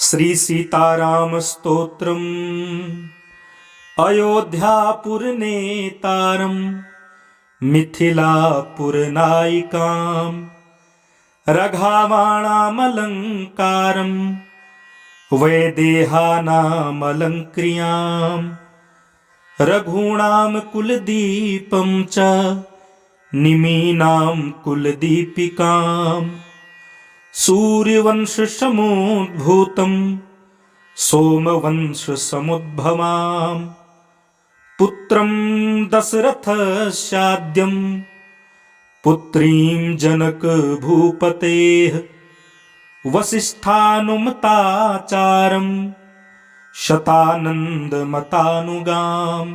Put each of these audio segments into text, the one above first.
श्री सीताराम स्तोत्रम् अयोध्यापुरनेतारम् मिथिलापुरनायिकाम् रघावाणामलङ्कारम् वैदेहानामलङ्क्रियाम् रघूणां कुलदीपं च निमीनां कुलदीपिकाम् सूर्यवंशसमुद्भूतं सोमवंशसमुद्भवाम् पुत्रं दशरथस्याद्यं पुत्रीं जनकभूपतेः वसिष्ठानुमताचारं शतानन्दमतानुगाम्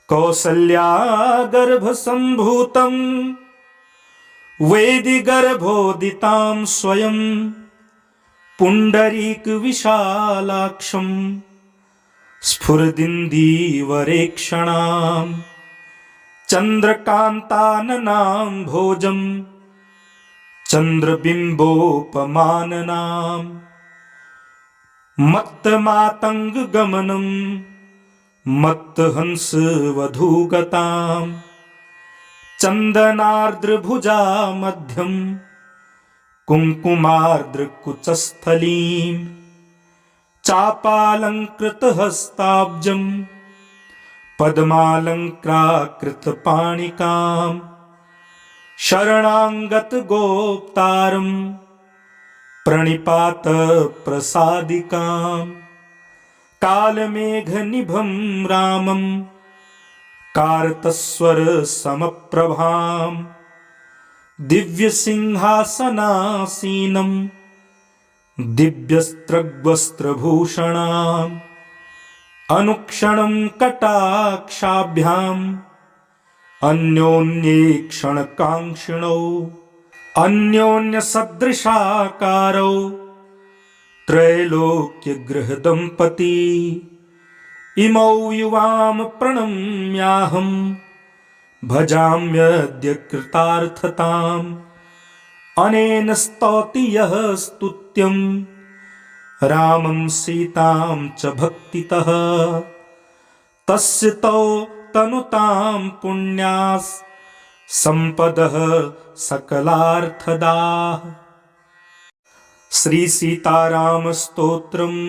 कौसल्यागर्भसम्भूतं वेदिगर्भोदितां स्वयं पुण्डरीकविशालाक्षं स्फुरदिन्दीवरेक्षणां चन्द्रकान्ताननां भोजं चन्द्रबिम्बोपमाननां मत्तमातङ्गगमनं मत्तहंसवधूगताम् चन्दनार्द्रभुजा मध्यं कुङ्कुमार्द्रकुचस्थलीं चापालङ्कृतहस्ताब्जं पद्मालङ्काकृतपाणिकां शरणाङ्गतगोप्तारं प्रणिपातप्रसादिकां कालमेघनिभं रामं कार्तस्वर समप्रभां दिव्यसिंहासनासीनं दिव्यस्त्रवस्त्रभूषणाम् अनुक्षणं कटाक्षाभ्याम् अन्योन्येक्षणकाङ्क्षिणौ अन्योन्यसदृशाकारौ त्रैलोक्यगृहदम्पती इमौ युवां प्रणम्याहं भजाम्यद्य कृतार्थताम् अनेन स्तौति यः स्तुत्यं रामं सीतां च भक्तितः तस्य तौ तनुतां पुण्यास् सम्पदः सकलार्थदाः। श्री सीताराम स्तोत्रम्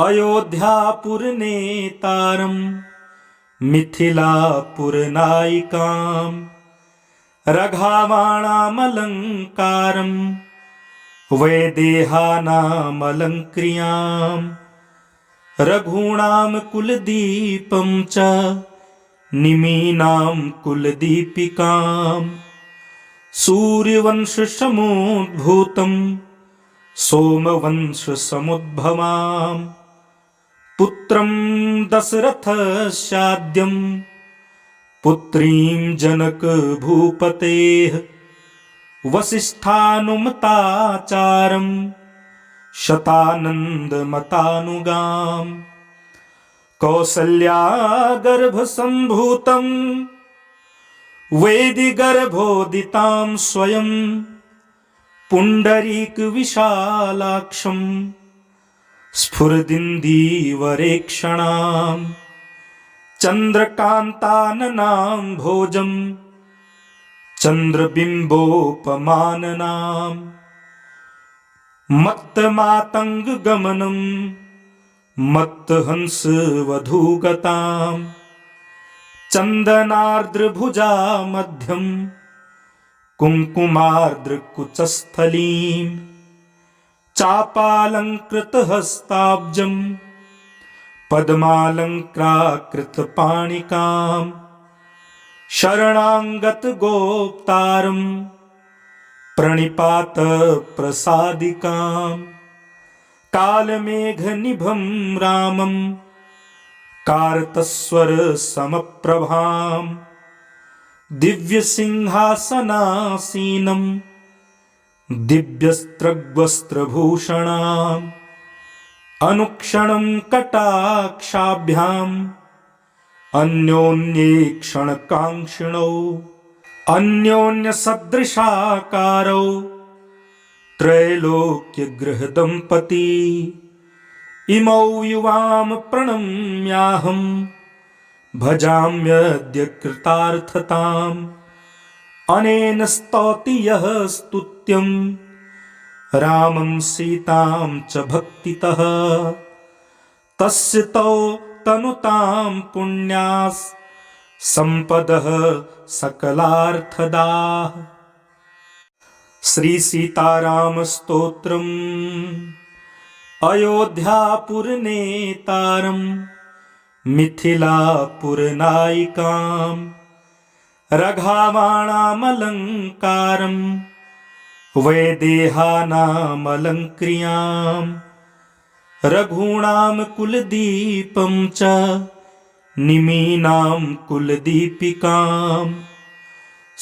अयोध्यापुरनेतारम् मिथिलापुरनायिकाम् रघावाणामलङ्कारम् वैदेहानामलङ्क्रियाम् रघूणां कुलदीपं च निमीनां कुलदीपिकाम् सूर्यवंशसमुद्भूतं सोमवंशसमुद्भवाम् पुत्रं दशरथस्याद्यं पुत्रीं जनकभूपतेः वसिष्ठानुमताचारं शतानन्दमतानुगाम् कौसल्यागर्भसम्भूतं वेदिगर्भोदितां स्वयं पुण्डरीकविशालाक्षं स्फुरदिन्दीवरेक्षणां चन्द्रकान्ताननां भोजं चन्द्रबिम्बोपमाननां मत्तमातङ्गगमनं मत्तहंसवधूगतां चन्दनार्द्रभुजा मध्यं कुङ्कुमार्द्रकुचस्थलीं चापालङ्कृतहस्ताब्जं पद्मालङ्काकृतपाणिकां शरणाङ्गतगोप्तारं प्रणिपातप्रसादिकां कालमेघनिभं रामं कार्तस्वर समप्रभां दिव्यसिंहासनासीनं दिव्यस्त्रवस्त्रभूषणाम् अनुक्षणं कटाक्षाभ्याम् अन्योन्येक्षणकाङ्क्षिणौ अन्योन्यसदृशाकारौ त्रैलोक्यगृहदम्पती इमौ युवां प्रणम्याहं भजाम्यद्य कृतार्थताम् अनेन स्तौति यः स्तुत्यं रामं सीतां च भक्तितः तस्य तौ तनुतां पुण्यास् संपदः सकलार्थदाः। श्री सीताराम स्तोत्रम् अयोध्यापुरनेतारं मिथिलापुरनायिकाम् रघावाणामलङ्कारं वैदेहानामलङ्क्रियाम् रघूणां कुलदीपं च निमीनां कुलदीपिकाम्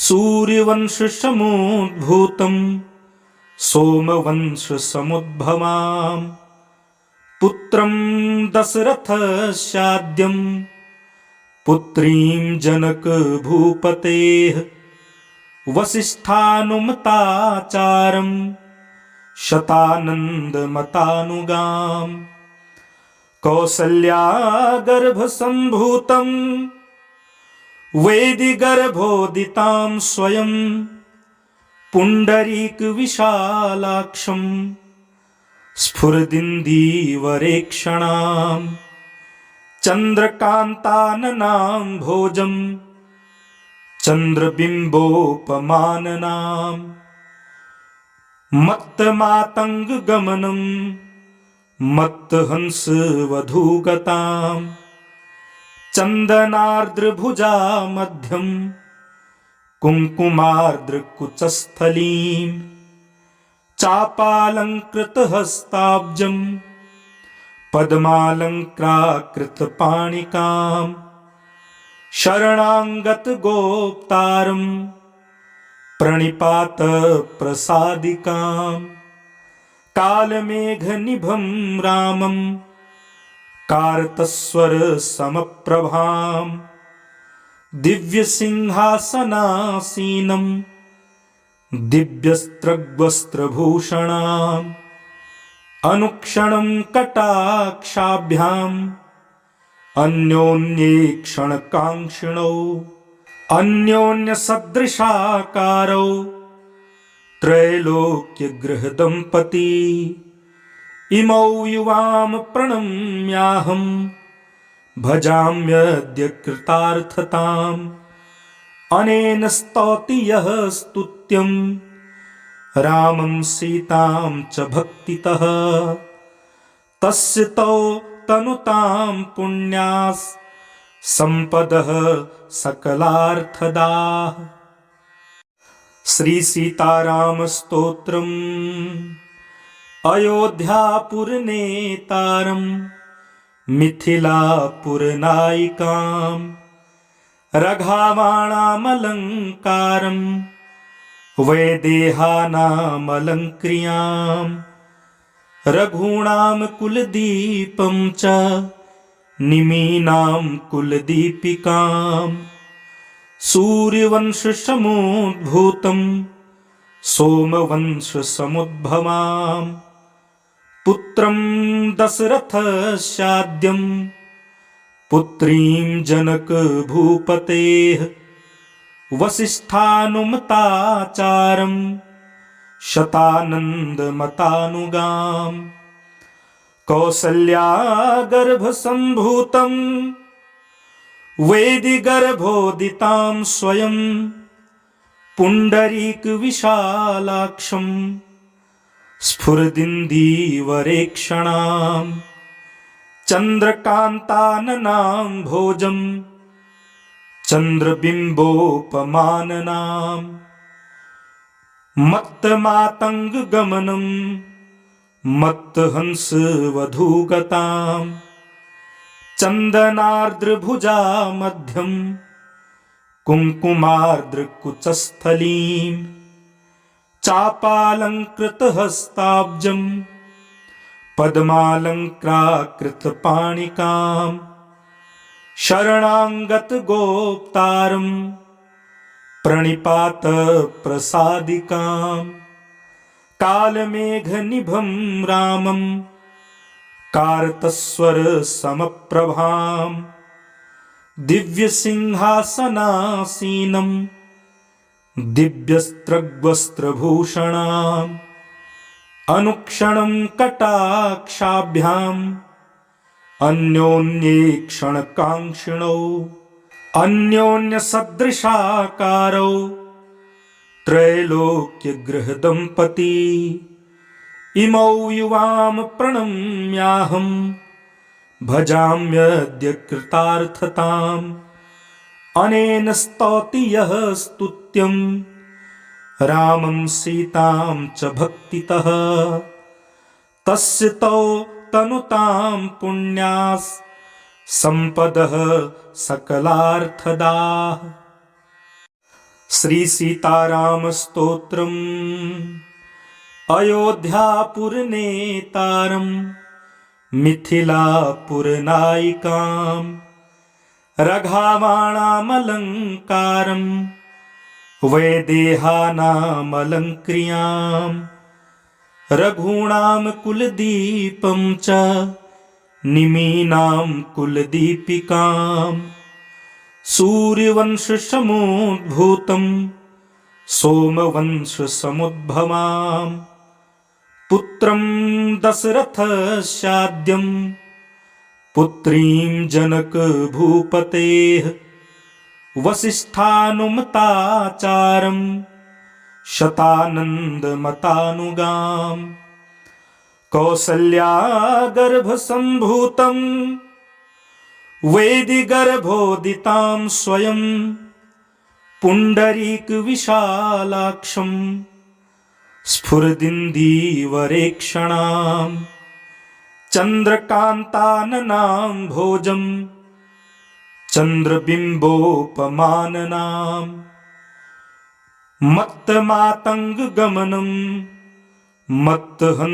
सूर्यवंशसमुद्भूतं सोमवंशसमुद्भवाम् पुत्रं दशरथस्याद्यं पुत्रीं जनकभूपतेः वसिष्ठानुमताचारं शतानन्दमतानुगाम् कौसल्यागर्भसम्भूतं वेदिगर्भोदितां स्वयं पुण्डरीकविशालाक्षं स्फुरदिन्दीवरेक्षणाम् चन्द्रकान्ताननां भोजं चन्द्रबिम्बोपमाननाम् मत्तमातङ्गगमनं मत्तहंसवधूगताम् चन्दनार्द्रभुजा मध्यं कुङ्कुमार्द्रकुचस्थलीं चापालङ्कृतहस्ताब्जं पद्मालङ्कृतपाणिकाम् शरणाङ्गतगोप्तारं प्रणिपातप्रसादिकाम् कालमेघनिभं रामं कार्तस्वरसमप्रभां दिव्यसिंहासनासीनं दिव्यस्त्रग्वस्त्रभूषणाम् अनुक्षणं कटाक्षाभ्याम् अन्योन्येक्षणकाङ्क्षिणौ अन्योन्यसदृशाकारौ त्रैलोक्यगृहदम्पती इमौ युवां प्रणम्याहं भजाम्यद्य कृतार्थताम् अनेन स्तौति यः स्तुत्यं रामं सीतां च भक्तितः तस्य तौ तनुतां पुण्यास् संपदः सकलार्थदाः। श्री सीताराम स्तोत्रम् अयोध्यापुरनेतारं मिथिलापुरनायिकाम् रघावाणामलङ्कारं वैदेहानामलङ्क्रियाम् रघूणां कुलदीपं च निमीनां कुलदीपिकाम् सूर्यवंशसमुद्भूतं सोमवंशसमुद्भवाम् पुत्रं दशरथस्याद्यं पुत्रीं जनकभूपतेः वसिष्ठानुमताचारं शतानन्दमतानुगाम् कौसल्यागर्भसम्भूतं वेदिगर्भोदितां स्वयं पुण्डरीकविशालाक्षं स्फुरदिन्दीवरेक्षणाम् चन्द्रकान्ताननां भोजं चन्द्रबिम्बोपमाननाम् मत्तमातङ्गगमनं मत्तहंसवधूगताम् चन्दनार्द्रभुजा मध्यं कुङ्कुमार्द्रकुचस्थलीं चापालङ्कृतहस्ताब्जं पद्मालङ्कृतपाणिकाम् शरणाङ्गतगोप्तारं प्रणिपातप्रसादिकाम् कालमेघनिभं रामं कारतस्वर समप्रभां दिव्यसिंहासनासीनं दिव्यस्त्रग्वस्त्रभूषणाम् अनुक्षणं कटाक्षाभ्याम् अन्योन्येक्षणकाङ्क्षिणौ अन्योन्यसदृशाकारौ त्रैलोक्यगृहदम्पती इमौ युवां प्रणम्याहं भजाम्यद्य कृतार्थताम् अनेन स्तौति यः स्तुत्यं रामं सीतां च भक्तितः तस्य तौ तनुतां पुण्यास् संपदः सकलार्थदाः। श्री सीताराम स्तोत्रम् अयोध्यापुरनेतारं मिथिलापुरनायिकां रघावाणामलङ्कारं वैदेहानामलङ्क्रियां रघूणां कुलदीपं च निमीनां कुलदीपिकां सूर्यवंशसमुद्भूतं सोमवंशसमुद्भवां पुत्रं दशरथस्याद्यं पुत्रीं जनकभूपतेः वसिष्ठानुमताचारं शतानन्दमतानुगाम् कौसल्यागर्भसम्भूतं वेदिगर्भोदितां स्वयं पुण्डरीकविशालाक्षं स्फुरदिन्दीवरेक्षणां चन्द्रकान्ताननां भोजं चन्द्रबिम्बोपमाननां मत्तमातङ्गगमनं मत्तहंसवधूगतां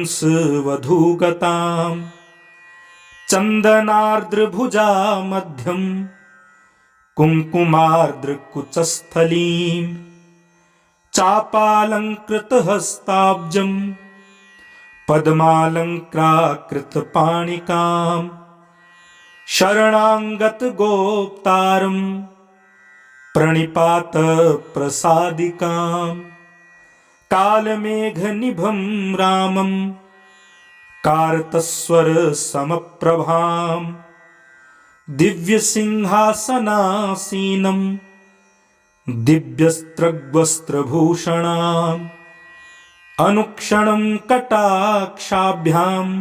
चन्दनार्द्रभुजामध्यं कुङ्कुमार्द्रकुचस्थलीं चापालङ्कृतहस्ताब्जं पद्मालङ्काकृतपाणिकां शरणाङ्गतगोप्तारं प्रणिपातप्रसादिकां कालमेघनिभं रामं कारतस्वरसमप्रभां दिव्यसिंहासनासीनं दिव्यस्त्रग्वस्त्रभूषणाम् अनुक्षणं कटाक्षाभ्याम्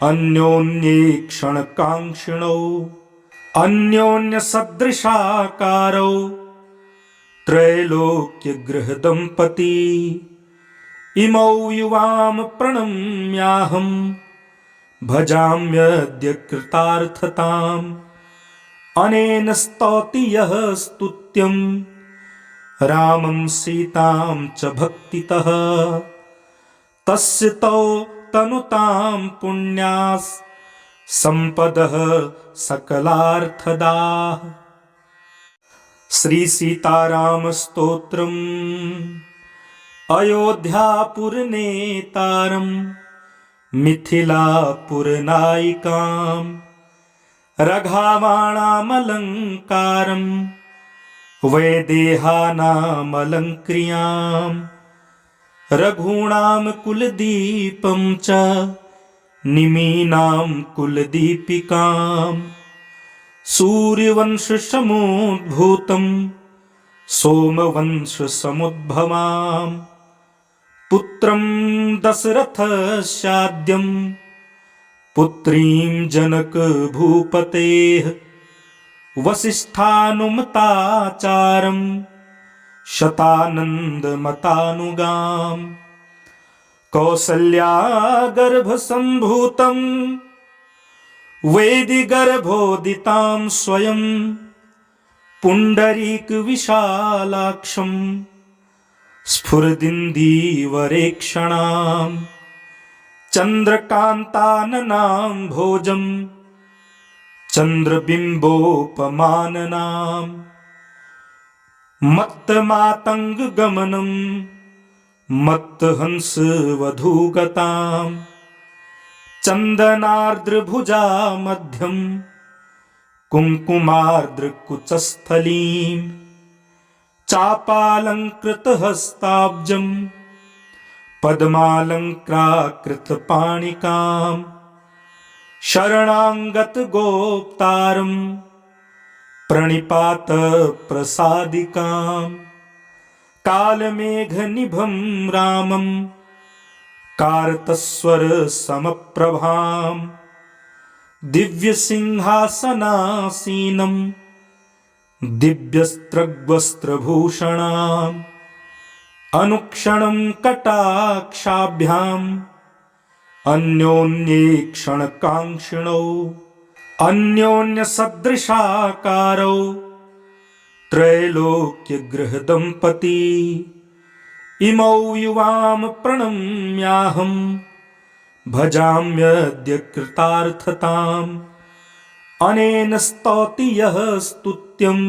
अन्योन्येक्षणकाङ्क्षिणौ अन्योन्यसदृशाकारौ त्रैलोक्यगृहदम्पती इमौ युवां प्रणम्याहं भजाम्यद्य कृतार्थताम् अनेन स्तौति यः स्तुत्यं रामं सीतां च भक्तितः तस्य तौ तनुतां पुण्यास् संपदः सकलार्थदाः। श्री सीताराम स्तोत्रम् अयोध्यापुरनेतारं मिथिलापुरनायिकां रघावाणामलङ्कारं वैदेहानामलङ्क्रियां रघूणां कुलदीपं च निमीनां कुलदीपिकां सूर्यवंशसमुद्भूतं सोमवंशसमुद्भवां पुत्रं दशरथस्याद्यं पुत्रीं जनकभूपतेः वसिष्ठानुमताचारं शतानन्दमतानुगाम् कौसल्यागर्भसम्भूतं वेदिगर्भोदितां स्वयं पुण्डरीकविशालाक्षं स्फुरदिन्दीवरेक्षणां चन्द्रकान्ताननां भोजं चन्द्रबिम्बोपमाननां मत्तमातङ्गगमनं मत्तहंसवधूगताम् चन्दनार्द्रभुजा मध्यं कुङ्कुमार्द्रकुचस्थलीम् चापालङ्कृतहस्ताब्जं पद्मालङ्क्राकृतपाणिकाम् शरणाङ्गतगोप्तारं प्रणिपातप्रसादिकाम् कालमेघनिभं रामं कार्तस्वरसमप्रभां दिव्यसिंहासनासीनं दिव्यस्त्रग्वस्त्रभूषणाम् अनुक्षणं कटाक्षाभ्याम् अन्योन्येक्षणकाङ्क्षिणौ अन्योन्यसदृशाकारौ त्रैलोक्यगृहदम्पती इमौ युवां प्रणम्याहं भजाम्यद्य कृतार्थताम् अनेन स्तौति यः स्तुत्यं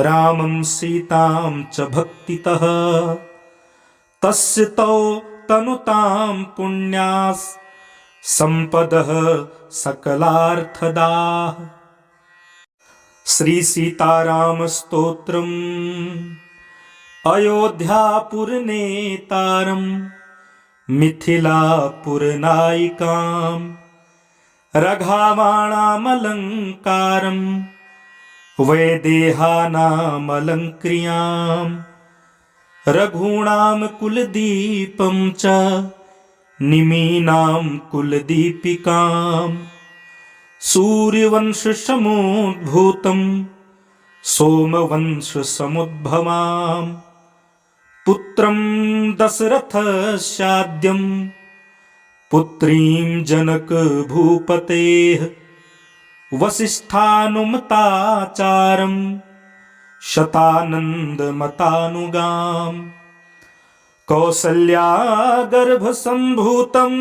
रामं सीतां च भक्तितः तस्य तौ तनुतां पुण्यास् सम्पदः सकलार्थदाः। श्री सीताराम स्तोत्रम् अयोध्यापुरनेतारं मिथिलापुरनायिकां रघावाणामलङ्कारं वैदेहानामलङ्क्रियां रघूणां कुलदीपं च निमीनां कुलदीपिकां सूर्यवंशसमुद्भूतं सोमवंशसमुद्भवां पुत्रं दशरथस्याद्यं पुत्रीं जनकभूपतेः वसिष्ठानुमताचारं शतानन्दमतानुगाम् कौसल्यागर्भसम्भूतं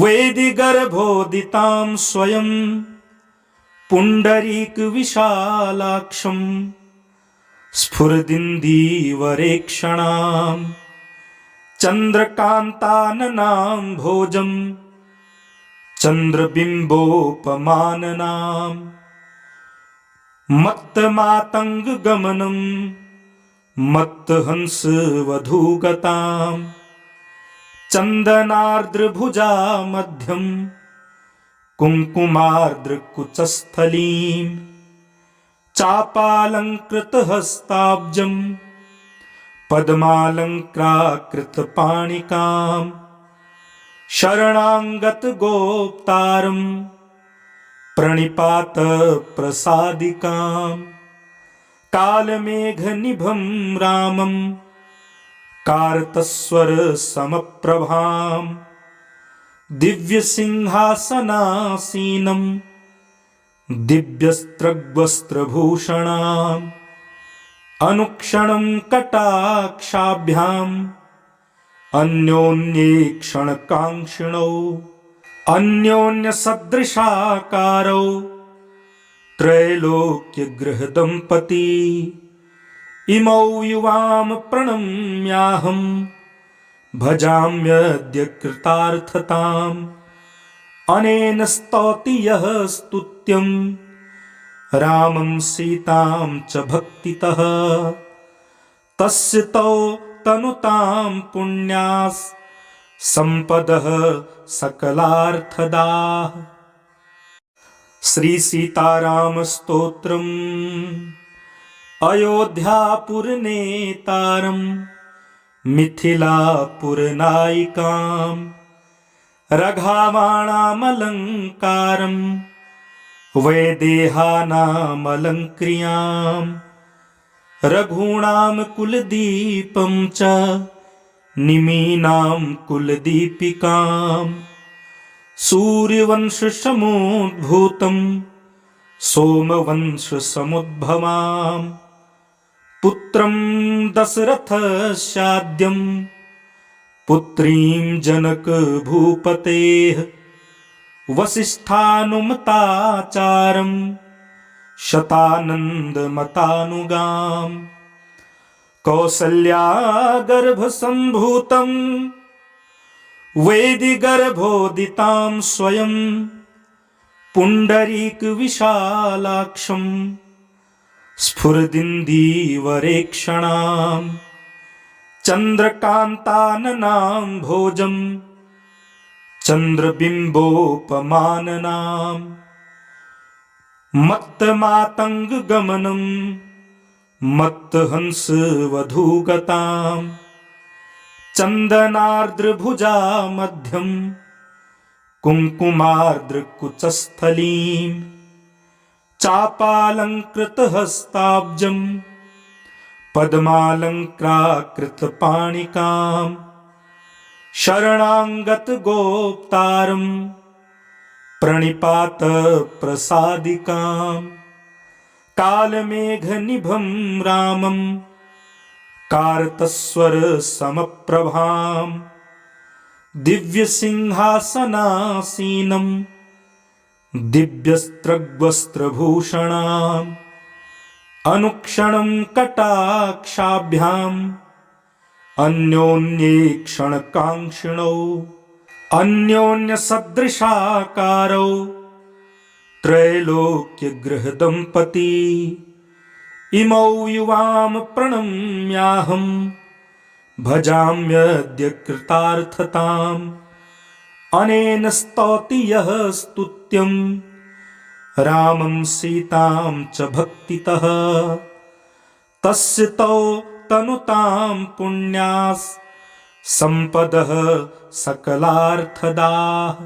वेदिगर्भोदितां स्वयं पुण्डरीकविशालाक्षं स्फुरदिन्दीवरेक्षणां चन्द्रकान्ताननां भोजं चन्द्रबिम्बोपमाननां मत्तमातङ्गगमनं मत्तहंसवधूगतां चन्दनार्द्रभुजा मध्यं कुङ्कुमार्द्रकुचस्थलीं चापालङ्कृतहस्ताब्जं पद्मालङ्क्राकृतपाणिकां शरणाङ्गतगोप्तारं प्रणिपातप्रसादिकाम् कालमेघनिभं रामं कार्तस्वरसमप्रभां दिव्यसिंहासनासीनं दिव्यस्त्रग्वस्त्रभूषणाम् अनुक्षणं कटाक्षाभ्याम् अन्योन्येक्षणकाङ्क्षिणौ अन्योन्यसदृशाकारौ त्रैलोक्यगृहदम्पती इमौ युवां प्रणम्याहं भजाम्यद्य कृतार्थताम् अनेन स्तौति यः स्तुत्यं रामं सीतां च भक्तितः तस्य तौ तनुतां पुण्यास् सम्पदः सकलार्थदाः। श्री सीताराम स्तोत्रम् अयोध्यापुरनेतारं मिथिलापुरनायिकां रघावाणामलङ्कारं वैदेहानामलङ्क्रियां रघूणां कुलदीपं च निमीनां कुलदीपिकां सूर्यवंशसमुद्भूतं सोमवंशसमुद्भवां पुत्रं दशरथस्याद्यं पुत्रीं जनकभूपतेः वसिष्ठानुमताचारं शतानन्दमतानुगाम् कौसल्या गर्भसम्भूतं वेदिगर्भोदितां स्वयं पुण्डरीकविशालाक्षं स्फुरदिन्दीवरेक्षणां चन्द्रकान्ताननां भोजं चन्द्रबिम्बोपमाननां मत्तमातङ्गगमनं मत्तहंसवधूगतां चन्दनार्द्रभुजा मध्यं कुङ्कुमार्द्रकुचस्थलीं चापालङ्कृतहस्ताब्जं पद्मालङ्काकृतपाणिकां शरणाङ्गतगोप्तारं प्रणिपातप्रसादिकां कालमेघनिभं रामं कार्तस्वरसमप्रभां दिव्यसिंहासनासीनं दिव्यस्त्रग्वस्त्रभूषणाम् अनुक्षणं कटाक्षाभ्याम् अन्योन्येक्षणकाङ्क्षिणौ अन्योन्यसदृशाकारौ त्रैलोक्यगृहदम्पती इमौ युवां प्रणम्याहं भजाम्यद्य कृतार्थताम् अनेन स्तौति यः स्तुत्यं रामं सीतां च भक्तितः तस्य तौ तनुतां पुण्यास् सम्पदः सकलार्थदाः।